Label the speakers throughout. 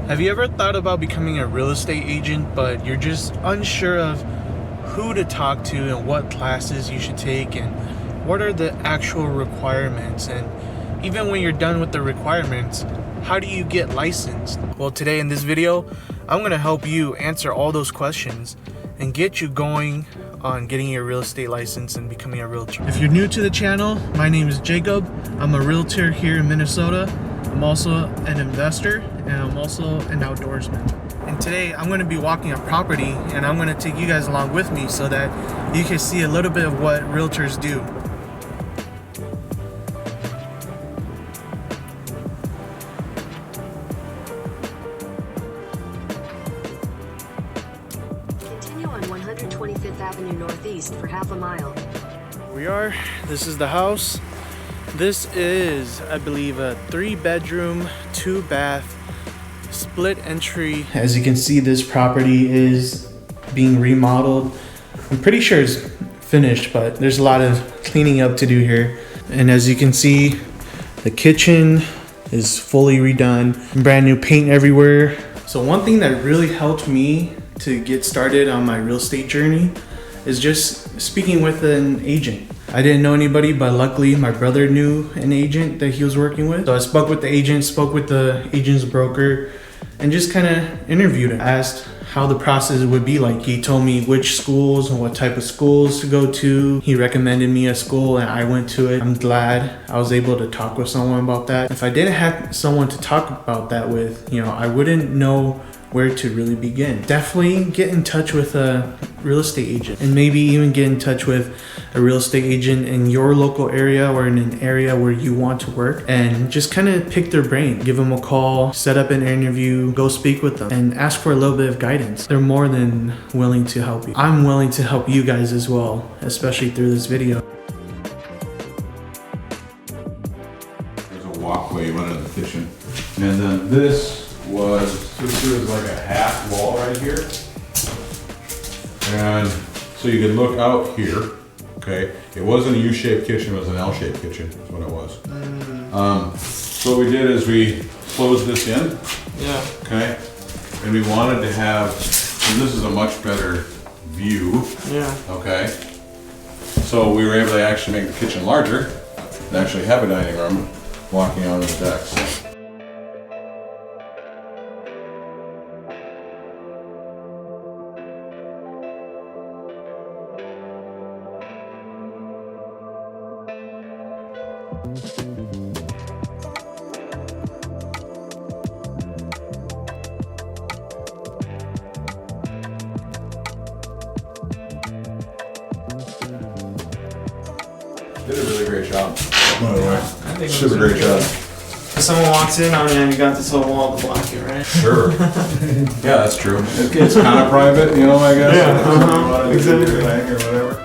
Speaker 1: Have you ever thought about becoming a real estate agent, but you're just unsure of who to talk to and what classes you should take and what are the actual requirements? And even when you're done with the requirements, how do you get licensed? Well, today in this video, I'm going to help you answer all those questions and get you going on getting your real estate license and becoming a realtor. If you're new to the channel, my name is Jacob. I'm a realtor here in Minnesota. I'm also an investor and I'm also an outdoorsman. And today I'm going to be walking a property and I'm going to take you guys along with me so that you can see a little bit of what realtors do.
Speaker 2: Continue on 125th Avenue Northeast for half a mile.
Speaker 1: This is the house. This is, I believe, a 3-bedroom, 2-bath, split entry. As you can see, this property is being remodeled. I'm pretty sure it's finished, but there's a lot of cleaning up to do here. And as you can see, the kitchen is fully redone, brand new paint everywhere. So one thing that really helped me to get started on my real estate journey is just speaking with an agent. I didn't know anybody, but luckily my brother knew an agent that he was working with. So I spoke with the agent, spoke with the agent's broker, and just kind of interviewed him. Asked how the process would be like. He told me which schools and what type of schools to go to. He recommended me a school and I went to it. I'm glad I was able to talk with someone about that. If I didn't have someone to talk about that with, I wouldn't know where to really begin. Definitely get in touch with a real estate agent and maybe even get in touch with a real estate agent in your local area or in an area where you want to work and just kind of pick their brain. Give them a call, set up an interview, go speak with them and ask for a little bit of guidance. They're more than willing to help you. I'm willing to help you guys as well, especially through this video.
Speaker 3: There's a walkway went into the kitchen. And then this was like a half wall right here. And so you could look out here, okay? It wasn't a U-shaped kitchen, it was an L-shaped kitchen, is what it was. So what we did is we closed this in, okay? And we wanted to have, and this is a much better view, okay? So we were able to actually make the kitchen larger and actually have a dining room walking onto the deck. So. Did a really great job.
Speaker 1: I think
Speaker 3: Super great job.
Speaker 1: If someone walks in, you got this whole wall to block it, right?
Speaker 3: Sure. Yeah, that's true. It's kind of private, I guess.
Speaker 1: Yeah,
Speaker 3: Exactly. Or whatever.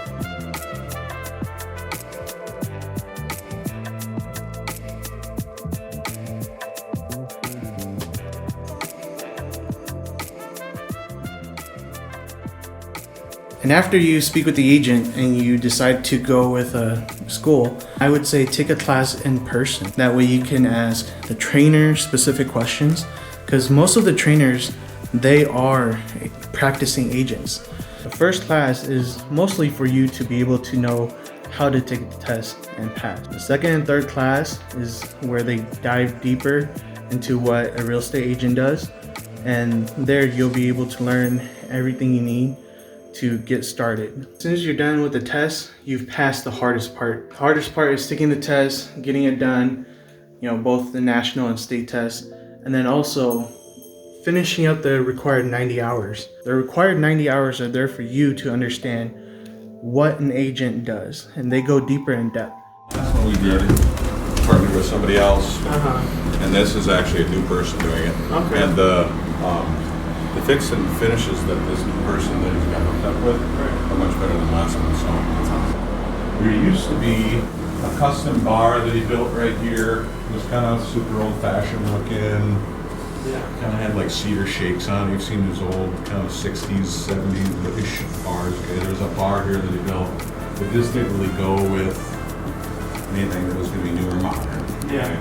Speaker 1: And after you speak with the agent and you decide to go with a school, I would say take a class in person. That way you can ask the trainer specific questions because most of the trainers, they are practicing agents. The first class is mostly for you to be able to know how to take the test and pass. The second and third class is where they dive deeper into what a real estate agent does. And there you'll be able to learn everything you need to get started. As soon as you're done with the test, you've passed the hardest part. The hardest part is taking the test, getting it done, both the national and state tests, and then also finishing up the required 90 hours. The required 90 hours are there for you to understand what an agent does, and they go deeper in depth.
Speaker 3: That's what we did. Partnered with somebody else, and this is actually a new person doing it.
Speaker 1: Okay.
Speaker 3: And the fix and finishes that this new person that he's got hooked up with are much better than last one. So that's awesome. There used to be a custom bar that he built right here. It was kind of super old-fashioned looking. Yeah. Kind of had like cedar shakes on it. You've seen those old kind of 60s, 70s-ish bars. Okay, there's a bar here that he built. But this didn't really go with anything that was going to be new or modern.
Speaker 1: Yeah.
Speaker 3: Okay?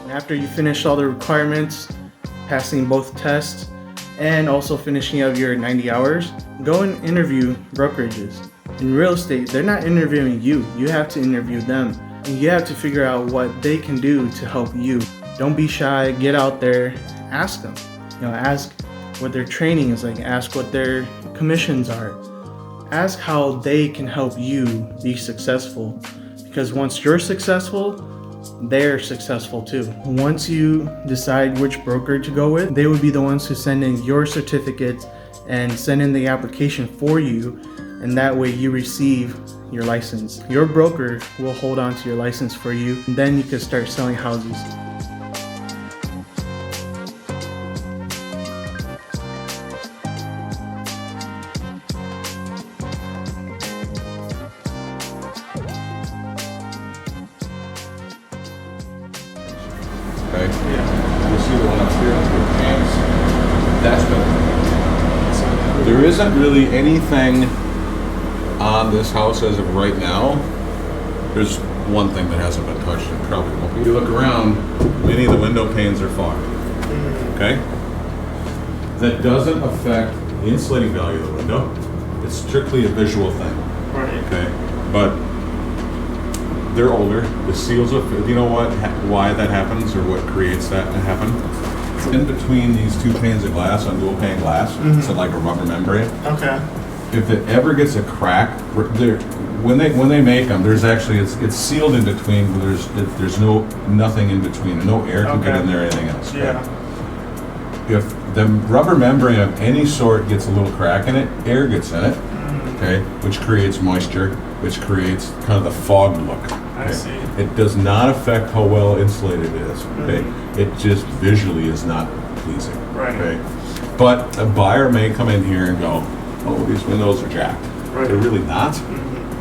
Speaker 1: And after you finish all the requirements, passing both tests, and also finishing up your 90 hours, go and interview brokerages. In real estate, they're not interviewing you. You have to interview them. And you have to figure out what they can do to help you. Don't be shy, get out there, ask them. Ask what their training is like, ask what their commissions are. Ask how they can help you be successful. Because once you're successful, they're successful too. Once you decide which broker to go with, they would be the ones who send in your certificates and send in the application for you, and that way you receive your license. Your broker will hold on to your license for you, and then you can start selling houses.
Speaker 3: Okay? Yeah. You'll see the one upstairs with pants. That's better. There isn't really anything on this house as of right now. There's one thing that hasn't been touched and probably won't be. If you look around, many of the window panes are fogged. Okay? That doesn't affect the insulating value of the window. It's strictly a visual thing.
Speaker 1: Right.
Speaker 3: Okay? But they're older. The seals are, do you know why that happens or what creates that to happen? In between these two panes of glass on dual pane glass, it's like a rubber membrane.
Speaker 1: Okay.
Speaker 3: If it ever gets a crack, when they make them, there's actually it's sealed in between. But there's nothing in between. No air can get in there or anything else.
Speaker 1: Yeah.
Speaker 3: If the rubber membrane of any sort gets a little crack in it, air gets in it. Okay, which creates moisture, which creates kind of the fogged look. Okay?
Speaker 1: I see.
Speaker 3: It does not affect how well insulated it is. Okay, it just visually is not pleasing.
Speaker 1: Right.
Speaker 3: Okay, but a buyer may come in here and go, "Oh, these windows are jacked."
Speaker 1: Right.
Speaker 3: They're really not.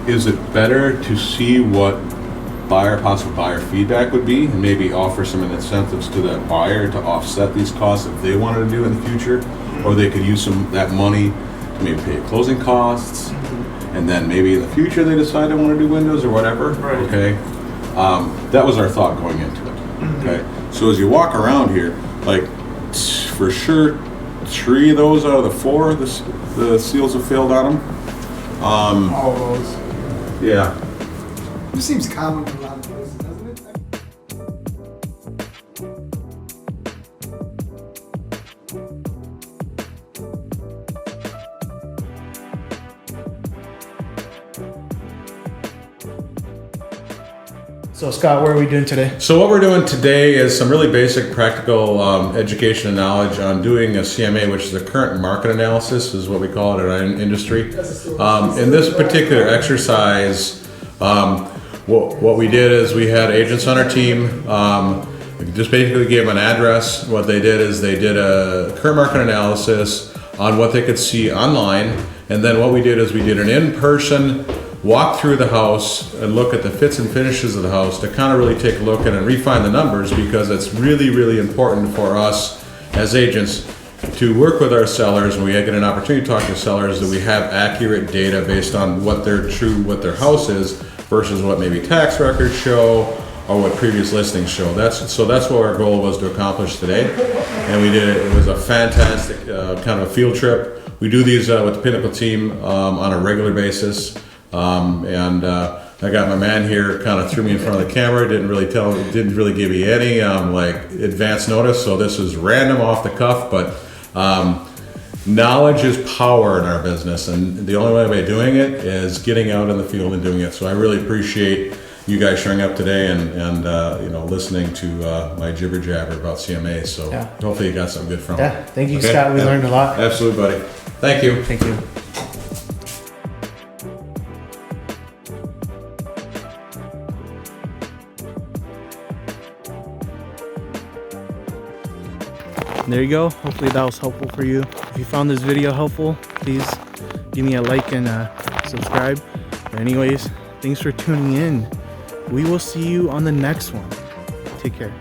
Speaker 3: Is it better to see what possible buyer feedback would be, and maybe offer some incentives to that buyer to offset these costs if they wanted to do in the future, or they could use that money to maybe pay closing costs, and then maybe in the future they decide they want to do windows or whatever.
Speaker 1: Right.
Speaker 3: Okay, that was our thought going into it. Okay, so as you walk around here, like for sure, 3 of those out of the 4, the seals have failed on them.
Speaker 4: All those.
Speaker 3: Yeah.
Speaker 4: This seems common in a lot of places, doesn't it?
Speaker 1: So Scott, what are we doing today?
Speaker 3: So what we're doing today is some really basic practical education and knowledge on doing a CMA, which is a current market analysis, is what we call it in our industry. In this particular exercise, what we did is we had agents on our team. We just basically gave them an address. What they did is they did a current market analysis on what they could see online, and then what we did is we did an in-person walk through the house and look at the fits and finishes of the house to kind of really take a look at and refine the numbers, because it's really, really important for us as agents to work with our sellers, when we get an opportunity to talk to sellers, that we have accurate data based on what their house is versus what maybe tax records show or what previous listings show. That's what our goal was to accomplish today, and we did it. It was a fantastic kind of a field trip. We do these with the Pinnacle team on a regular basis. I got my man here, kind of threw me in front of the camera, didn't really give you any like advance notice, so this is random off the cuff, but knowledge is power in our business, and the only way of doing it is getting out in the field and doing it. So I really appreciate you guys showing up today and listening to my jibber jabber about CMA. So
Speaker 1: Yeah.
Speaker 3: hopefully you got something good from it.
Speaker 1: Yeah, thank you,
Speaker 3: Okay?
Speaker 1: Scott. We learned a lot.
Speaker 3: Absolutely, buddy. Thank you.
Speaker 1: Thank you. There you go. Hopefully that was helpful for you. If you found this video helpful, please give me a like and subscribe. But anyways, thanks for tuning in. We will see you on the next one. Take care.